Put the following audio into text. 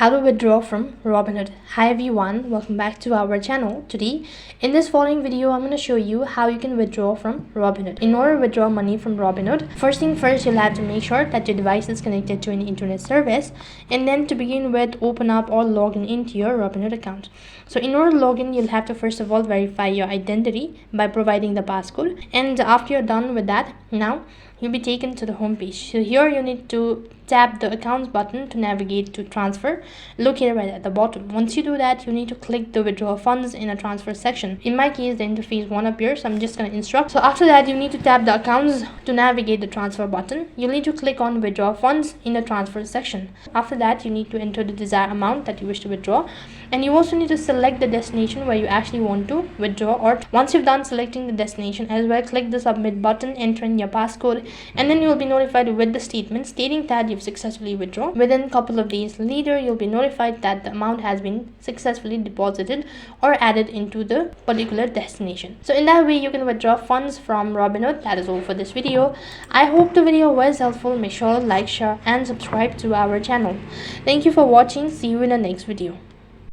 How to withdraw from Robinhood. Hi everyone, welcome back to our channel. Today in this following video I'm going to show you how you can withdraw from Robinhood. In order to withdraw money from Robinhood, first thing first, you'll have to make sure that your device is connected to an internet service, and then to begin with, open up or log in into your Robinhood account. So in order to log in, you'll have to first of all verify your identity by providing the passcode, and after you're done with that, now you'll be taken to the home page. So here you need to tap the accounts button to navigate to transfer, located right at the bottom. Once you do that, you need to click the withdraw funds in a transfer section. In my case, the interface won't appear, so I'm just going to instruct. So after that, you need to tap the accounts to navigate the transfer button. You'll need to click on withdraw funds in the transfer section. After that, you need to enter the desired amount that you wish to withdraw, and you also need to select the destination where you actually want to withdraw. Or once you've done selecting the destination as well, click the submit button, enter in your passcode, and then you'll be notified with the statement stating that you've successfully withdrawn. Within a couple of days later, you'll be notified that the amount has been successfully deposited or added into the particular destination. So in that way, you can withdraw funds from Robinhood. That is all for this video. I hope the video was helpful. Make sure to like, share and subscribe to our channel. Thank you for watching. See you in the next video.